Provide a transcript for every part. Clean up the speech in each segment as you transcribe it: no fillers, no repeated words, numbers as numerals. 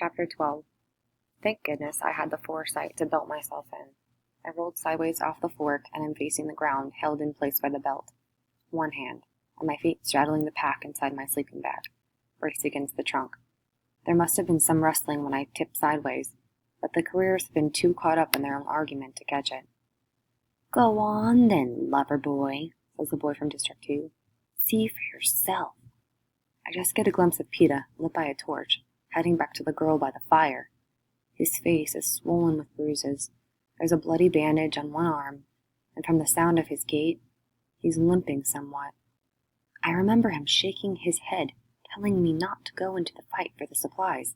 Chapter 12. Thank goodness I had the foresight to belt myself in. I rolled sideways off the fork and am facing the ground, held in place by the belt. One hand, and my feet straddling the pack inside my sleeping bag, braced against the trunk. There must have been some rustling when I tipped sideways, but the careers had been too caught up in their own argument to catch it. "Go on then, lover boy," says the boy from District 2. "See for yourself." I just get a glimpse of Peeta, lit by a torch, heading back to the girl by the fire. His face is swollen with bruises. There's a bloody bandage on one arm, and from the sound of his gait, he's limping somewhat. I remember him shaking his head, telling me not to go into the fight for the supplies.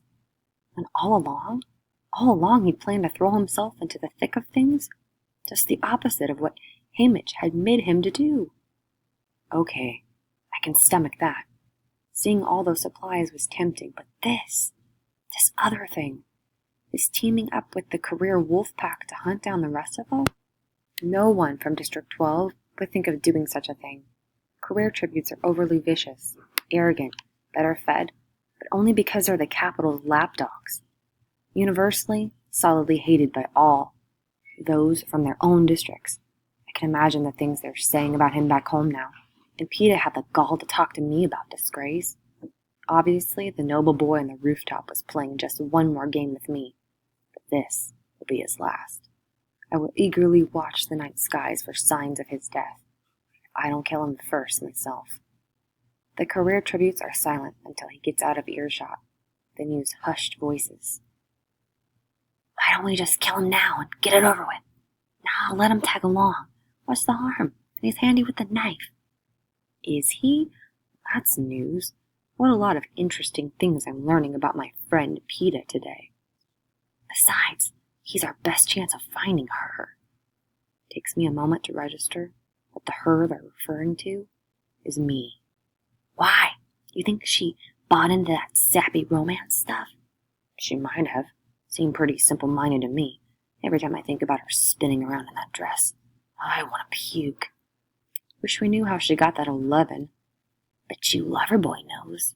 And all along he'd planned to throw himself into the thick of things, just the opposite of what Haymitch had made him to do. Okay, I can stomach that. Seeing all those supplies was tempting, but this other thing, this teaming up with the career wolf pack to hunt down the rest of us? No one from District 12 would think of doing such a thing. Career tributes are overly vicious, arrogant, better fed, but only because they're the capital's lapdogs. Universally, solidly hated by all, those from their own districts. I can imagine the things they're saying about him back home now. And Peeta had the gall to talk to me about disgrace. Obviously, the noble boy on the rooftop was playing just one more game with me. But this will be his last. I will eagerly watch the night skies for signs of his death, if I don't kill him first myself. The career tributes are silent until he gets out of earshot, then use hushed voices. "Why don't we just kill him now and get it over with? Now let him tag along. What's the harm? And he's handy with the knife." Is he? That's news. What a lot of interesting things I'm learning about my friend Peeta today. Besides, he's our best chance of finding her. It takes me a moment to register that the her they're referring to is me. Why? You think she bought into that sappy romance stuff? She might have. Seemed pretty simple-minded to me. Every time I think about her spinning around in that dress, I want to puke. Wish we knew how she got that 11. Bet you Loverboy knows.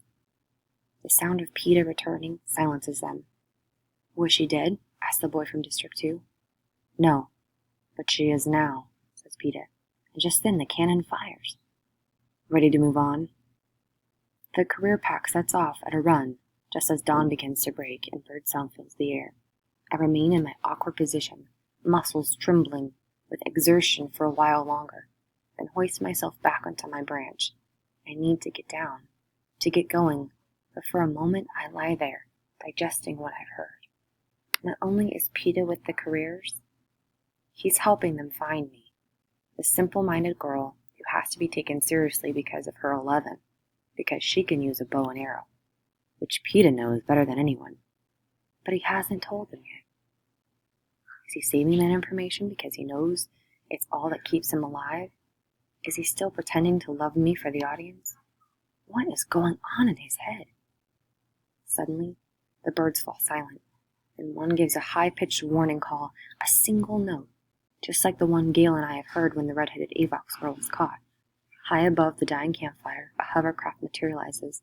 The sound of Peeta returning silences them. Was she dead? Asked the boy from District 2. No, but she is now, says Peeta. And just then the cannon fires. Ready to move on? The career pack sets off at a run, just as dawn begins to break and birdsong fills the air. I remain in my awkward position, muscles trembling with exertion for a while longer, then hoist myself back onto my branch. I need to get down, to get going, but for a moment I lie there, digesting what I've heard. Not only is Peeta with the careers, he's helping them find me, the simple-minded girl who has to be taken seriously because of her 11, because she can use a bow and arrow, which Peeta knows better than anyone, but he hasn't told them yet. Is he saving that information because he knows it's all that keeps him alive? Is he still pretending to love me for the audience? What is going on in his head? Suddenly, the birds fall silent, and one gives a high-pitched warning call, a single note, just like the one Gale and I have heard when the red-headed Avox girl was caught. High above the dying campfire, a hovercraft materializes.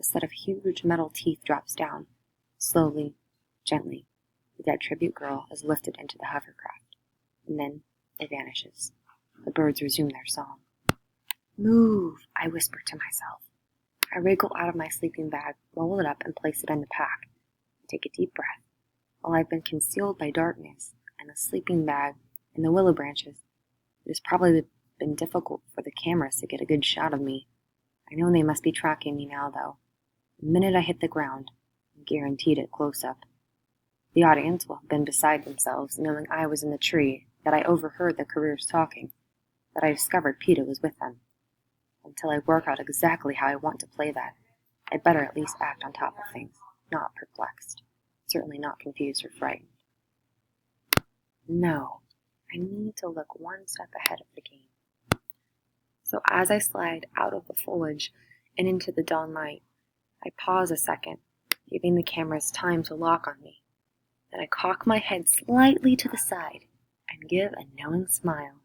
A set of huge metal teeth drops down. Slowly, gently, the dead tribute girl is lifted into the hovercraft, and then it vanishes. The birds resume their song. Move, I whisper to myself. I wriggle out of my sleeping bag, roll it up, and place it in the pack. I take a deep breath. While I've been concealed by darkness and the sleeping bag and the willow branches, it has probably been difficult for the cameras to get a good shot of me. I know they must be tracking me now, though. The minute I hit the ground, I'm guaranteed a close-up. The audience will have been beside themselves, knowing I was in the tree, that I overheard the careers talking, that I discovered Peeta was with them. Until I work out exactly how I want to play that, I'd better at least act on top of things, not perplexed, certainly not confused or frightened. No, I need to look one step ahead of the game. So as I slide out of the foliage and into the dawn light, I pause a second, giving the cameras time to lock on me. Then I cock my head slightly to the side and give a knowing smile.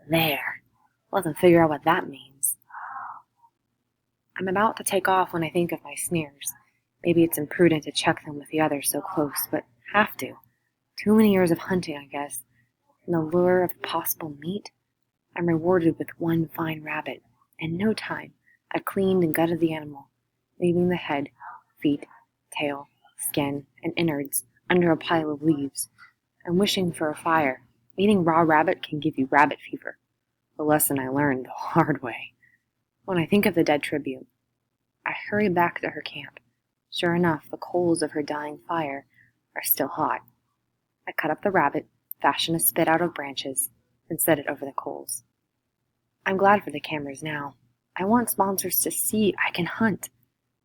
There. Let them figure out what that means. I'm about to take off when I think of my sneers. Maybe it's imprudent to check them with the others so close, but have to. Too many years of hunting, I guess, and the lure of possible meat. I'm rewarded with one fine rabbit. In no time, I've cleaned and gutted the animal, leaving the head, feet, tail, skin, and innards under a pile of leaves. I'm wishing for a fire. Eating raw rabbit can give you rabbit fever. The lesson I learned the hard way. When I think of the dead tribute, I hurry back to her camp. Sure enough, the coals of her dying fire are still hot. I cut up the rabbit, fashion a spit out of branches, and set it over the coals. I'm glad for the cameras now. I want sponsors to see I can hunt.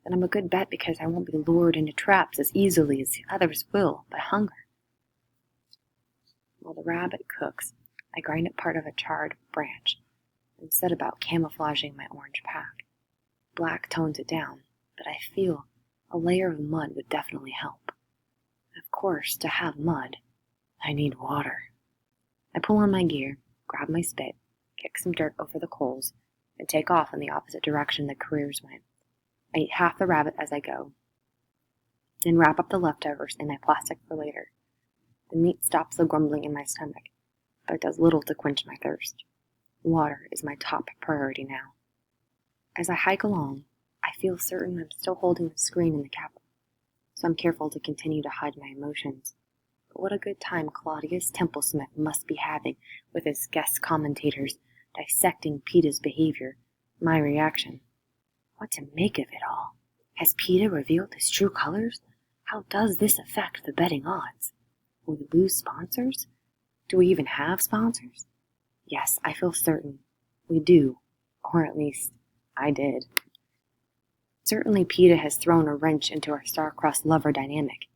And I'm a good bet because I won't be lured into traps as easily as the others will by hunger. While the rabbit cooks, I grind up part of a charred branch and set about camouflaging my orange pack. Black tones it down, but I feel a layer of mud would definitely help. Of course, to have mud, I need water. I pull on my gear, grab my spit, kick some dirt over the coals, and take off in the opposite direction the careers went. I eat half the rabbit as I go, then wrap up the leftovers in my plastic for later. The meat stops the grumbling in my stomach, but it does little to quench my thirst. Water is my top priority now. As I hike along, I feel certain I'm still holding the screen in the Capitol, so I'm careful to continue to hide my emotions. But what a good time Claudius Templesmith must be having with his guest commentators dissecting PETA's behavior, my reaction. What to make of it all? Has PETA revealed his true colors? How does this affect the betting odds? Will we lose sponsors? Do we even have sponsors? Yes, I feel certain we do, or at least I did. Certainly PETA has thrown a wrench into our star-crossed lover dynamic.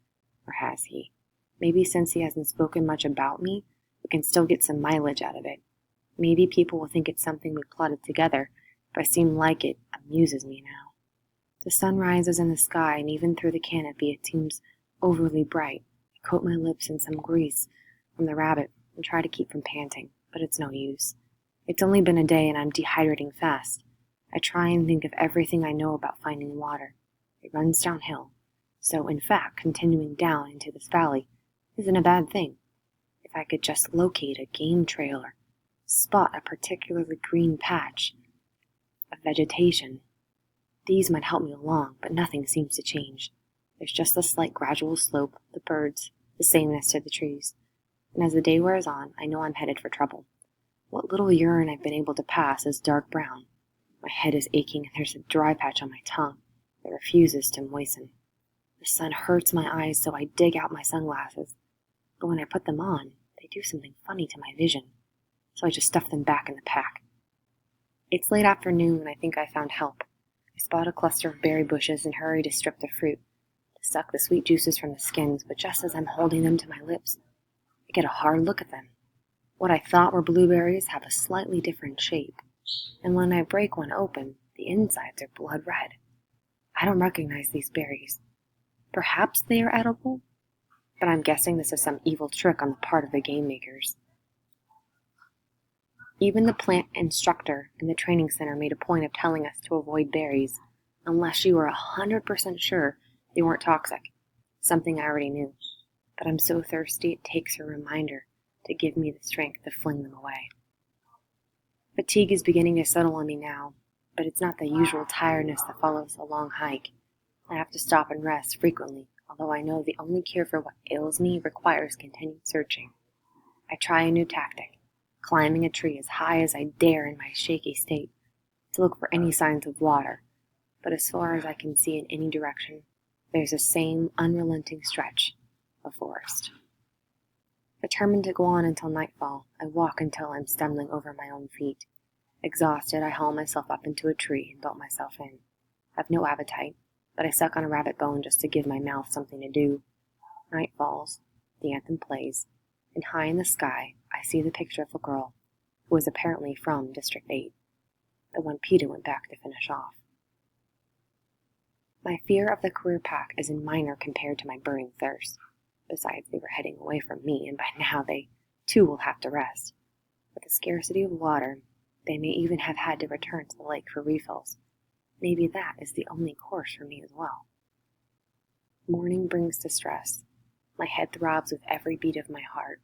Or has he? Maybe since he hasn't spoken much about me, we can still get some mileage out of it. Maybe people will think it's something we plotted together, if I seem like it amuses me now. The sun rises in the sky, and even through the canopy it seems overly bright. I coat my lips in some grease from the rabbit and try to keep from panting, but it's no use. It's only been a day and I'm dehydrating fast. I try and think of everything I know about finding water. It runs downhill, so in fact continuing down into this valley isn't a bad thing. If I could just locate a game trail or spot a particularly green patch of vegetation, these might help me along, but nothing seems to change. There's just a slight gradual slope, the birds, the sameness to the trees. And as the day wears on, I know I'm headed for trouble. What little urine I've been able to pass is dark brown. My head is aching and there's a dry patch on my tongue that refuses to moisten. The sun hurts my eyes, so I dig out my sunglasses. But when I put them on, they do something funny to my vision. So I just stuff them back in the pack. It's late afternoon and I think I found help. I spot a cluster of berry bushes and hurry to strip the fruit, to suck the sweet juices from the skins, but just as I'm holding them to my lips, I get a hard look at them. What I thought were blueberries have a slightly different shape, and when I break one open, the insides are blood red. I don't recognize these berries. Perhaps they are edible, but I'm guessing this is some evil trick on the part of the game makers. Even the plant instructor in the training center made a point of telling us to avoid berries, unless you were 100% sure they weren't toxic, something I already knew. But I'm so thirsty it takes a reminder to give me the strength to fling them away. Fatigue is beginning to settle on me now, but it's not the usual tiredness that follows a long hike. I have to stop and rest frequently, although I know the only cure for what ails me requires continued searching. I try a new tactic, climbing a tree as high as I dare in my shaky state, to look for any signs of water, but as far as I can see in any direction, there's the same unrelenting stretch of forest. Determined to go on until nightfall, I walk until I'm stumbling over my own feet. Exhausted, I haul myself up into a tree and bolt myself in. I've no appetite, but I suck on a rabbit bone just to give my mouth something to do. Night falls, the anthem plays, and high in the sky I see the picture of a girl who was apparently from District 8, the one PETA went back to finish off. My fear of the career pack is minor compared to my burning thirst. Besides, they were heading away from me, and by now they, too, will have to rest. With the scarcity of water, they may even have had to return to the lake for refills. Maybe that is the only course for me as well. Morning brings distress. My head throbs with every beat of my heart.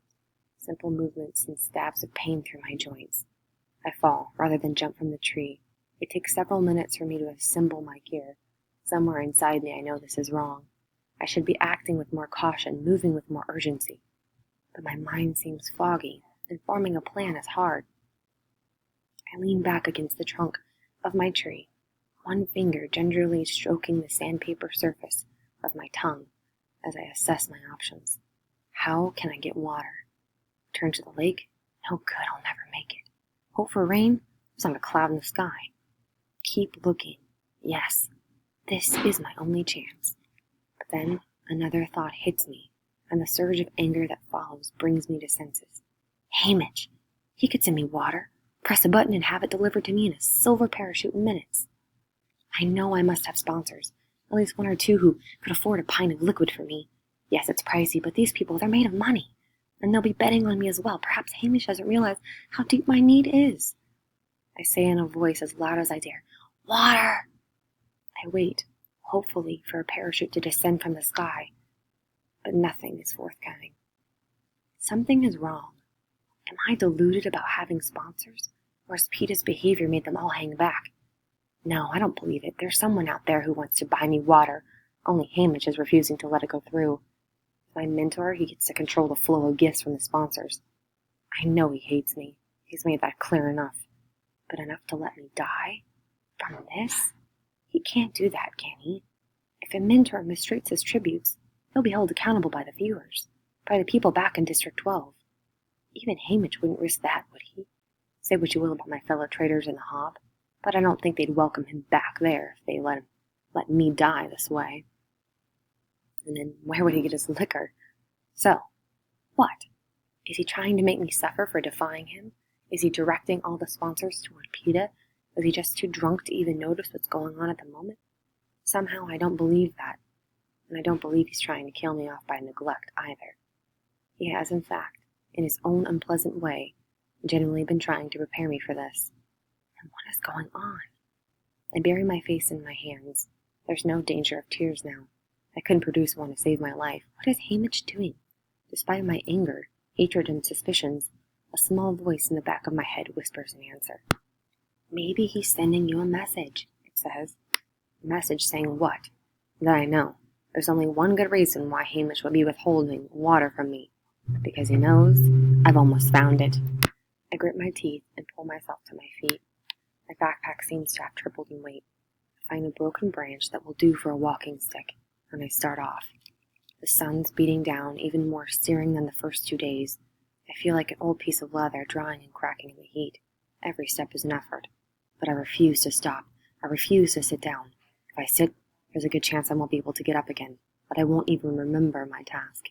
Simple movements send stabs of pain through my joints. I fall rather than jump from the tree. It takes several minutes for me to assemble my gear. Somewhere inside me I know this is wrong. I should be acting with more caution, moving with more urgency. But my mind seems foggy, and forming a plan is hard. I lean back against the trunk of my tree, one finger gingerly stroking the sandpaper surface of my tongue as I assess my options. How can I get water? Turn to the lake? No good, I'll never make it. Hope for rain? There's not a cloud in the sky. Keep looking. Yes, this is my only chance. But then another thought hits me, and the surge of anger that follows brings me to senses. Hamish! He could send me water, press a button and have it delivered to me in a silver parachute in minutes. I know I must have sponsors, at least one or two who could afford a pint of liquid for me. Yes, it's pricey, but these people, they're made of money, and they'll be betting on me as well. Perhaps Hamish doesn't realize how deep my need is. I say in a voice as loud as I dare, Water! I wait, hopefully for a parachute to descend from the sky, but nothing is forthcoming. Something is wrong. Am I deluded about having sponsors, or has Peeta's behavior made them all hang back? No, I don't believe it. There's someone out there who wants to buy me water. Only Hamish is refusing to let it go through. My mentor, he gets to control the flow of gifts from the sponsors. I know he hates me. He's made that clear enough. But enough to let me die? From this? He can't do that, can he? If a mentor mistreats his tributes, he'll be held accountable by the viewers, by the people back in District 12. Even Hamish wouldn't risk that, would he? Say what you will about my fellow traders in the Hob, but I don't think they'd welcome him back there if they let me die this way. And then where would he get his liquor? So, what? Is he trying to make me suffer for defying him? Is he directing all the sponsors toward Peeta? Is he just too drunk to even notice what's going on at the moment? Somehow I don't believe that, and I don't believe he's trying to kill me off by neglect either. He has, in fact, in his own unpleasant way, genuinely been trying to prepare me for this. And what is going on? I bury my face in my hands. There's no danger of tears now. I couldn't produce one to save my life. What is Hamish doing? Despite my anger, hatred, and suspicions, a small voice in the back of my head whispers an answer. Maybe he's sending you a message, it says. A message saying what? That I know. There's only one good reason why Hamish would be withholding water from me. Because he knows I've almost found it. I grit my teeth and pull myself to my feet. My backpack seems to have tripled in weight. I find a broken branch that will do for a walking stick, and I start off. The sun's beating down, even more searing than the first 2 days. I feel like an old piece of leather drying and cracking in the heat. Every step is an effort. But I refuse to stop. I refuse to sit down. If I sit, there's a good chance I won't be able to get up again, but I won't even remember my task.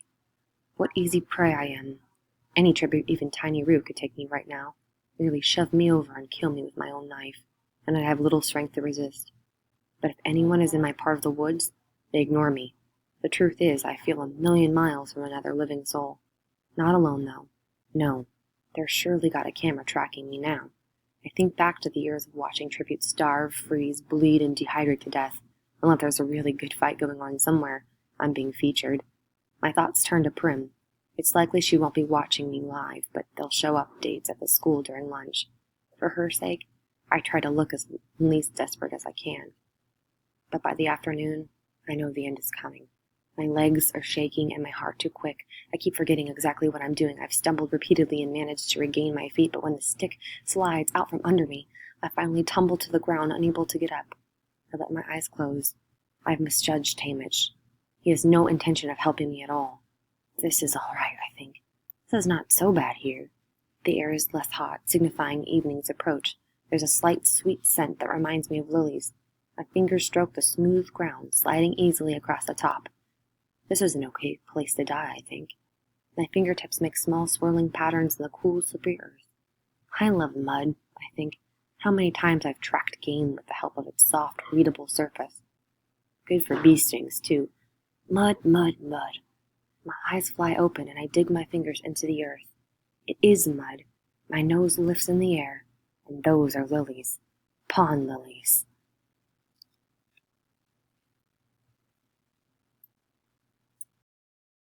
What easy prey I am. Any tribute, even Tiny Root, could take me right now, nearly shove me over and kill me with my own knife, and I'd have little strength to resist. But if anyone is in my part of the woods, they ignore me. The truth is, I feel 1,000,000 miles from another living soul. Not alone, though. No, there's surely got a camera tracking me now. I think back to the years of watching tributes starve, freeze, bleed, and dehydrate to death. Unless there's a really good fight going on somewhere, I'm being featured. My thoughts turn to Prim. It's likely she won't be watching me live, but they'll show updates at the school during lunch. For her sake, I try to look as least desperate as I can. But by the afternoon, I know the end is coming. My legs are shaking and my heart too quick. I keep forgetting exactly what I'm doing. I've stumbled repeatedly and managed to regain my feet, but when the stick slides out from under me, I finally tumble to the ground, unable to get up. I let my eyes close. I've misjudged Hamish. He has no intention of helping me at all. This is all right, I think. This is not so bad here. The air is less hot, signifying evening's approach. There's a slight sweet scent that reminds me of lilies. My fingers stroke the smooth ground, sliding easily across the top. This is an okay place to die, I think. My fingertips make small swirling patterns in the cool, slippery earth. I love mud, I think. How many times I've tracked game with the help of its soft, readable surface. Good for bee stings, too. Mud, mud, mud. My eyes fly open and I dig my fingers into the earth. It is mud. My nose lifts in the air, and those are lilies. Pond lilies.